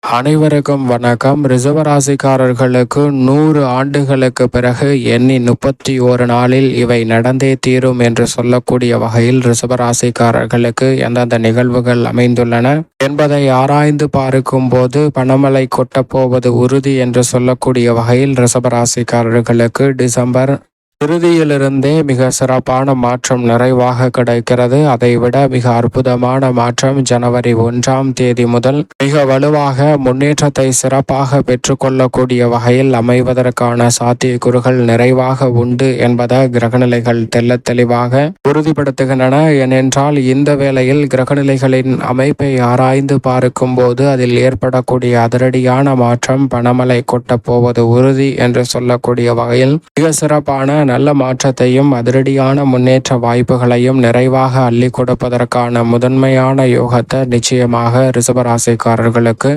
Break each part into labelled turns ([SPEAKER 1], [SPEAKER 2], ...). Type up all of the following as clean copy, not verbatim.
[SPEAKER 1] அனைவருக்கும் வணக்கம். ரிசர்வராசிக்காரர்களுக்கு 100 ஆண்டுகளுக்கு பிறகு எண்ணி 31 நாளில் இவை நடந்தே தீரும் என்று சொல்லக்கூடிய வகையில் ரிசர்வராசிக்காரர்களுக்கு எந்தெந்த நிகழ்வுகள் அமைந்துள்ளன என்பதை ஆராய்ந்து பார்க்கும் போது பணமழை கொட்டப்போவது உறுதி என்று சொல்லக்கூடிய வகையில் ரிசர்வராசிக்காரர்களுக்கு டிசம்பர் இறுதியிலிருந்தே மிக சிறப்பான மாற்றம் நிறைவாக கிடைக்கிறது. அதைவிட மிக அற்புதமான மாற்றம் ஜனவரி 1ஆம் தேதி முதல் மிக வலுவாக முன்னேற்றத்தை சிறப்பாக பெற்றுக்கொள்ளக்கூடிய வகையில் அமைவதற்கான சாத்தியக்கூறுகள் நிறைவாக உண்டு என்பதை கிரகநிலைகள் தெல்ல தெளிவாக உறுதிப்படுத்துகின்றன. ஏனென்றால் இந்த வேளையில் கிரகநிலைகளின் அமைப்பை ஆராய்ந்து பார்க்கும் போது அதில் ஏற்படக்கூடிய அதிரடியான மாற்றம் பணமழை கொட்டப் போவது உறுதி என்று சொல்லக்கூடிய வகையில் மிக சிறப்பான நல்ல மாற்றத்தையும் அதிரடியான முன்னேற்ற வாய்ப்புகளையும் நிறைவாக அள்ளி கொடுப்பதற்கான முதன்மையான யோகத்தை நிச்சயமாக ரிசர்வராசிக்காரர்களுக்கு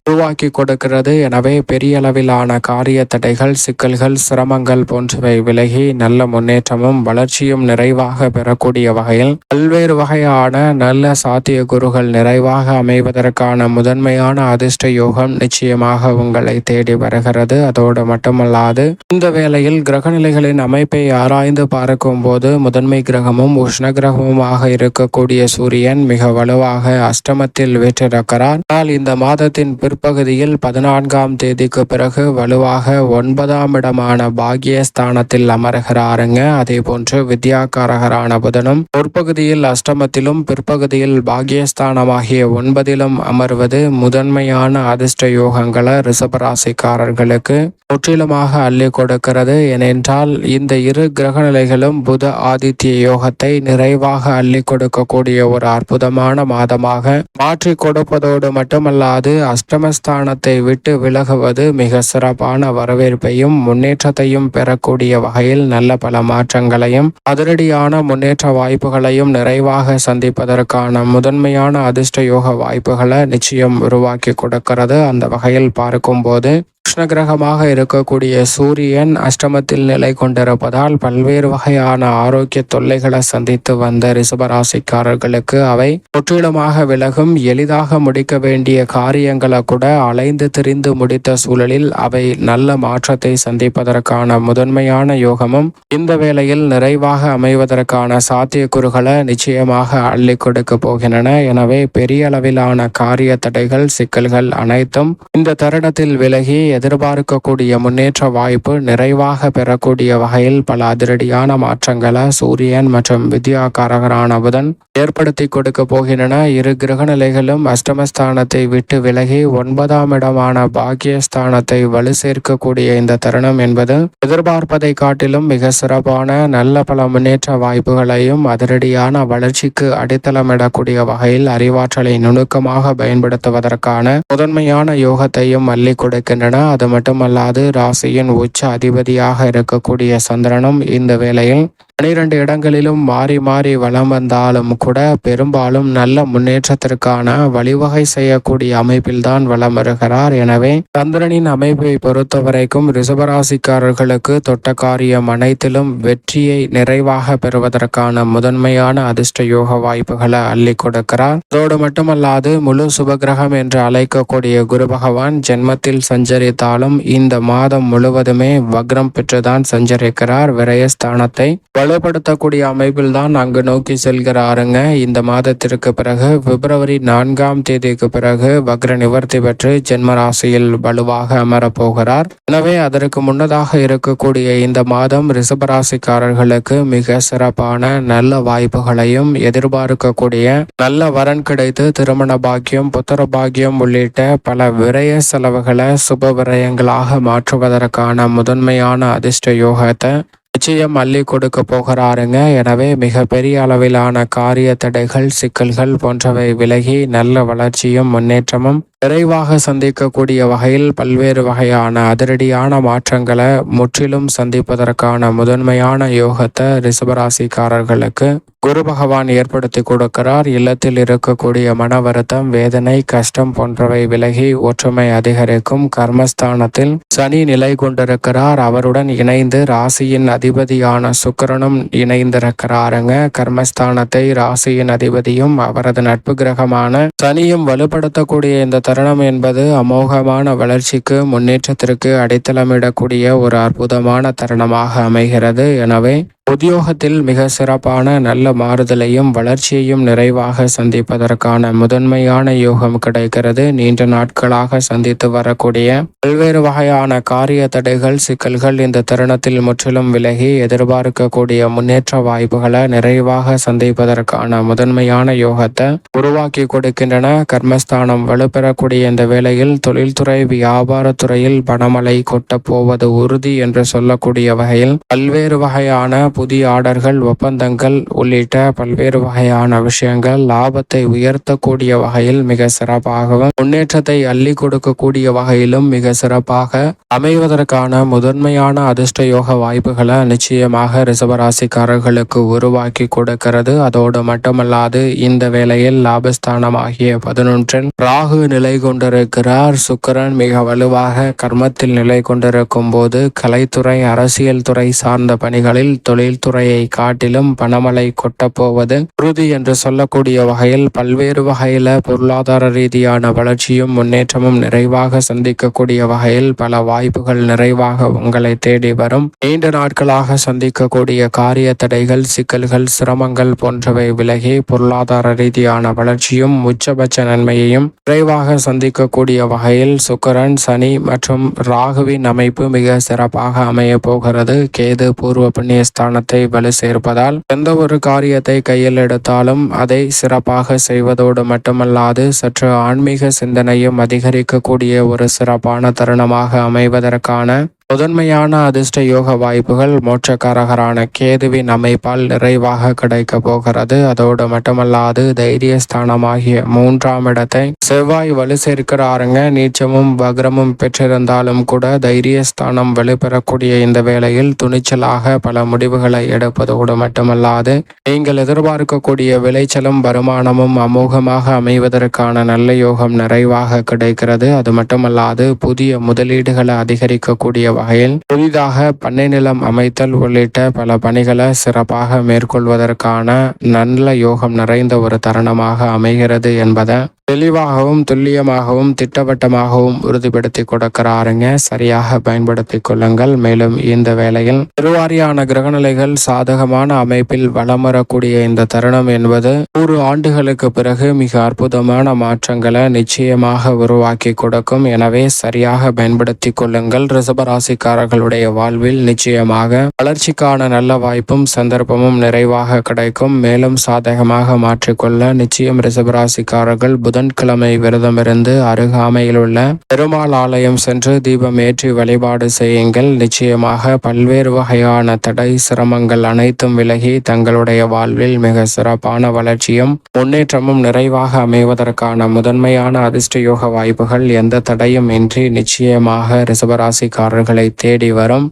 [SPEAKER 1] உருவாக்கி கொடுக்கிறது. எனவே பெரிய அளவிலான காரிய தடைகள், சிக்கல்கள், சிரமங்கள் போன்றவை விலகி நல்ல முன்னேற்றமும் வளர்ச்சியும் நிறைவாக பெறக்கூடிய வகையில் பல்வேறு வகையான நல்ல சாத்தியக்கூறுகள் நிறைவாக அமைவதற்கான முதன்மையான அதிர்ஷ்ட யோகம் நிச்சயமாக உங்களை தேடி வருகிறது. அதோடு மட்டுமல்லாது இந்த வேளையில் கிரகநிலைகளின் அமைப்பை ஆராய்ந்து பார்க்கும் போது முதன்மை கிரகமும் உஷ்ண கிரகமுமாக இருக்கக்கூடிய சூரியன் மிக வலுவாக அஷ்டமத்தில் வீற்றிருக்கிறார். ஆனால் இந்த மாதத்தின் பிற்பகுதியில் 14ஆம் தேதிக்கு பிறகு வலுவாக 9ஆம் இடமான பாக்கியஸ்தானத்தில் அமர்கிறாருங்க. அதே போன்று வித்யாகாரகரான புதனும் முற்பகுதியில் அஷ்டமத்திலும் பிற்பகுதியில் பாக்கியஸ்தானமாகிய 9லும் அமர்வது முதன்மையான அதிர்ஷ்ட யோகங்களை ரிஷபராசிக்காரர்களுக்கு முற்றிலுமாக அள்ளி கொடுக்கிறது. ஏனென்றால் இந்த இரு கிரகநிலைகளும் புத ஆதித்ய யோகத்தை நிறைவாக அள்ளி கொடுக்கக்கூடிய ஒரு அற்புதமான மாதமாக மாற்றி கொடுப்பதோடு மட்டுமல்லாது அஷ்டமஸ்தானத்தை விட்டு விலகுவது மிக சிறப்பான வரவேற்பையும் முன்னேற்றத்தையும் பெறக்கூடிய வகையில் நல்ல பல மாற்றங்களையும் அதிரடியான முன்னேற்ற வாய்ப்புகளையும் நிறைவாக சந்திப்பதற்கான முதன்மையான அதிர்ஷ்ட யோக வாய்ப்புகளை நிச்சயம் உருவாக்கி கொடுக்கிறது. அந்த வகையில் பார்க்கும்போது கிருஷ்ண கிரகமாக இருக்கக்கூடிய சூரியன் அஷ்டமத்தில் நிலை கொண்டிருப்பதால் பல்வேறு வகையான ஆரோக்கிய தொல்லைகளை சந்தித்து வந்த ரிஷபராசிக்காரர்களுக்கு அவை முற்றிலுமாக விலகும். எளிதாக முடிக்க வேண்டிய காரியங்களை கூட அலைந்து திரிந்து முடித்த சூழலில் அவை நல்ல மாற்றத்தை சந்திப்பதற்கான முதன்மையான யோகமும் இந்த வேளையில் நிறைவாக அமைவதற்கான சாத்தியக்கூறுகளை நிச்சயமாக அள்ளி கொடுக்க போகின்றன. எனவே பெரிய அளவிலான காரிய தடைகள், சிக்கல்கள் அனைத்தும் இந்த தருணத்தில் விலகி எதிர்பார்க்கக்கூடிய முன்னேற்ற வாய்ப்பு நிறைவாக பெறக்கூடிய வகையில் பல அதிரடியான மாற்றங்களை சூரியன் மற்றும் வித்யாகாரகரான புதன் ஏற்படுத்தி கொடுக்க போகின்றன. இரு கிரகநிலைகளும் அஷ்டமஸ்தானத்தை விட்டு விலகி 9ஆம் இடமான பாக்கியஸ்தானத்தை வலு சேர்க்கக்கூடிய இந்த தருணம் என்பது எதிர்பார்ப்பதை காட்டிலும் மிக சிறப்பான நல்ல பல முன்னேற்ற வாய்ப்புகளையும் அதிரடியான வளர்ச்சிக்கு அடித்தளமிடக்கூடிய வகையில் அறிவாற்றலை நுணுக்கமாக பயன்படுத்துவதற்கான முதன்மையான யோகத்தையும் அள்ளி கொடுக்கின்றன. அது மட்டுமல்லாது ராசியின் உச்ச அதிபதியாக இருக்கக்கூடிய சந்திரனும் இந்த வேளையில் 12 இடங்களிலும் மாறி மாறி வலம் வந்தாலும் கூட பெரும்பாலும் நல்ல முன்னேற்றத்திற்கான வழிவகை செய்யக்கூடிய அமைப்பில்தான் வலம் வருகிறார். எனவே சந்திரனின் அமைப்பை பொறுத்தவரைக்கும் ரிஷபராசிக்காரர்களுக்கு தொட்ட காரியம் அனைத்திலும் வெற்றியை நிறைவாக பெறுவதற்கான முதன்மையான அதிர்ஷ்ட யோக வாய்ப்புகளை அள்ளி கொடுக்கிறார். அதோடு மட்டுமல்லாது முழு சுபகிரகம் என்று அழைக்கக்கூடிய குரு பகவான் ஜென்மத்தில் சஞ்சரித்தாலும் இந்த மாதம் முழுவதுமே வக்ரம் பெற்றுதான் சஞ்சரிக்கிறார். விரயஸ்தானத்தை வலுப்படுத்தக்கூடிய அமைப்பில் தான் அங்கு நோக்கி செல்கிறாருங்க. இந்த மாதத்திற்கு பிறகு பிப்ரவரி 4ஆம் தேதிக்கு பிறகு வக்ர நிவர்த்தி பெற்று ஜென்ம ராசியில் வலுவாக அமரப்போகிறார். எனவே அதற்கு முன்னதாக இருக்கக்கூடிய இந்த மாதம் ரிஷபராசிக்காரர்களுக்கு மிக சிறப்பான நல்ல வாய்ப்புகளையும் எதிர்பார்க்கக்கூடிய நல்ல வரன் கிடைத்து திருமண பாக்கியம், புத்திர பாக்கியம் உள்ளிட்ட பல விரய செலவுகளை சுப விரயங்களாக மாற்றுவதற்கான முதன்மையான அதிர்ஷ்ட யோகத்தை நிச்சயம் அள்ளி கொடுக்க போகிறாருங்க. எனவே மிக பெரிய அளவிலான காரிய தடைகள், சிக்கல்கள் போன்றவை விலகி நல்ல வளர்ச்சியும் முன்னேற்றமும் விரைவாக சந்திக்கக்கூடிய வகையில் பல்வேறு வகையான அதிரடியான மாற்றங்களை முற்றிலும் சந்திப்பதற்கான முதன்மையான யோகத்தை ரிஷபராசிக்காரர்களுக்கு குரு பகவான் ஏற்படுத்தி கொடுக்கிறார். இல்லத்தில் இருக்கக்கூடிய மன வருத்தம், வேதனை, கஷ்டம் போன்றவை விலகி ஒற்றுமை அதிகரிக்கும். கர்மஸ்தானத்தில் சனி நிலை கொண்டிருக்கிறார். அவருடன் இணைந்து ராசியின் அதிபதியான சுக்கிரனும் இணைந்திருக்கிறாருங்க. கர்மஸ்தானத்தை ராசியின் அதிபதியும் அவரது நட்பு கிரகமான சனியும் வலுப்படுத்தக்கூடிய இந்த தருணம் என்பது அமோகமான வளர்ச்சிக்கு முன்னேற்றத்திற்கு அடித்தளமிடக்கூடிய ஒரு அற்புதமான தருணமாக அமைகிறது. எனவே உத்தியோகத்தில் மிக சிறப்பான நல்ல மாறுதலையும் வளர்ச்சியையும் நிறைவாக சந்திப்பதற்கான முதன்மையான யோகம் கிடைக்கிறது. நீண்ட நாட்களாக சந்தித்து வரக்கூடிய பல்வேறு வகையான காரிய தடைகள் சிக்கல்கள் இந்த தருணத்தில் முற்றிலும் விலகி எதிர்பார்க்கக்கூடிய முன்னேற்ற வாய்ப்புகளை நிறைவாக சந்திப்பதற்கான முதன்மையான யோகத்தை உருவாக்கி கொடுக்கின்றன. கர்மஸ்தானம் வலுப்பெறக்கூடிய இந்த வேளையில் தொழில்துறை வியாபாரத்துறையில் பணமழை கொட்டப் போவது உறுதி என்று சொல்லக்கூடிய வகையில் பல்வேறு வகையான புதிய ஆர்டர்கள் ஒப்பந்தங்கள் உள்ளிட்ட பல்வேறு வகையான விஷயங்கள் லாபத்தை உயர்த்தக்கூடிய வகையில் மிக சிறப்பாகவும் முன்னேற்றத்தை அள்ளி கொடுக்கக்கூடிய வகையிலும் மிக சிறப்பாக அமைவதற்கான முதன்மையான அதிர்ஷ்ட யோக வாய்ப்புகளை நிச்சயமாக ரிஷபராசிக்காரர்களுக்கு உருவாக்கி கொடுக்கிறது. அதோடு மட்டுமல்லாது இந்த வேளையில் லாபஸ்தானமாகிய 11 ராகு நிலை கொண்டிருக்கிறார். சுக்கிரன் மிக வலுவாக கர்மத்தில் நிலை கொண்டிருக்கும் போது கலைத்துறை அரசியல் துறை சார்ந்த பணிகளில் தொழில்துறையை காட்டிலும் பணமழை கொட்டப்போவது உறுதி என்று சொல்லக்கூடிய வகையில் பல்வேறு வகையில பொருளாதார ரீதியான வளர்ச்சியும் முன்னேற்றமும் நிறைவாக சந்திக்கக்கூடிய வகையில் பல வாய்ப்புகள் நிறைவாக உங்களை தேடி வரும். நீண்ட நாட்களாக சந்திக்கக்கூடிய காரிய தடைகள் சிக்கல்கள் சிரமங்கள் போன்றவை விலகி பொருளாதார ரீதியான வளர்ச்சியும் உச்சபட்ச நன்மையையும் விரைவாக சந்திக்கக்கூடிய வகையில் சுக்கிரன் சனி மற்றும் ராகுவின் அமைப்பு மிக சிறப்பாக அமைய போகிறது. கேது பூர்வ புண்ணிய ஸ்தானத்தை வலு சேர்ப்பதால் எந்த ஒரு காரியத்தை கையில் எடுத்தாலும் அதை சிறப்பாக செய்வதோடு மட்டுமல்லாது சற்று ஆன்மீக சிந்தனையும் அதிகரிக்கக்கூடிய ஒரு சிறப்பான தருணமாக அமைவதற்கான முதன்மையான அதிர்ஷ்ட யோக வாய்ப்புகள் மோட்சக்காரகரான கேதுவின் அமைப்பால் நிறைவாக கிடைக்க போகிறது. அதோடு மட்டுமல்லாது தைரியஸ்தானமாகிய 3ஆம் இடத்தை செவ்வாய் வலு சேர்க்கிறாருங்க. நீச்சமும் வக்ரமும் பெற்றிருந்தாலும் கூட தைரியஸ்தானம் வலுப்பெறக்கூடிய இந்த வேளையில் துணிச்சலாக பல முடிவுகளை எடுப்பதோடு மட்டுமல்லாது நீங்கள் எதிர்பார்க்கக்கூடிய விளைச்சலும் வருமானமும் அமோகமாக அமைவதற்கான நல்ல யோகம் நிறைவாக கிடைக்கிறது. அது மட்டுமல்லாது புதிய முதலீடுகளை அதிகரிக்கக்கூடிய வகையில் புதிதாக பண்ணை நிலம் அமைத்தல் உள்ளிட்ட பல பணிகளை சிறப்பாக மேற்கொள்வதற்கான நல்ல யோகம் நிறைந்த ஒரு தருணமாக அமைகிறது என்பதை தெளிவாகவும் துல்லியமாகவும் திட்டவட்டமாகவும் உறுதிப்படுத்தி கொடுக்கிறாருங்க. சரியாக பயன்படுத்தி கொள்ளுங்கள். மேலும் இந்த வேளையில் திருவாரியான கிரகநிலைகள் சாதகமான அமைப்பில் வலம் வரக்கூடிய இந்த தருணம் என்பது 100 ஆண்டுகளுக்கு பிறகு மிக அற்புதமான மாற்றங்களை நிச்சயமாக உருவாக்கி கொடுக்கும். எனவே சரியாக பயன்படுத்தி கொள்ளுங்கள். ரிஷபராசிக்காரர்களுடைய வாழ்வில் நிச்சயமாக வளர்ச்சிக்கான நல்ல வாய்ப்பும் சந்தர்ப்பமும் நிறைவாக கிடைக்கும். மேலும் சாதகமாக மாற்றிக்கொள்ள நிச்சயம் ரிஷபராசிக்காரர்கள் புதன்கிழமை விரதமிருந்து அருகாமையில் உள்ள பெருமாள் ஆலயம் சென்று தீபம் ஏற்றி வழிபாடு செய்யுங்கள். நிச்சயமாக பல்வேறு வகையான தடை சிரமங்கள் அனைத்தும் விலகி தங்களுடைய வாழ்வில் மிக சிறப்பான வளர்ச்சியும் முன்னேற்றமும் நிறைவாக அமைவதற்கான முதன்மையான அதிர்ஷ்ட யோக வாய்ப்புகள் எந்த தடையும் இன்றி நிச்சயமாக ரிஷபராசிக்காரர்களை தேடி வரும்.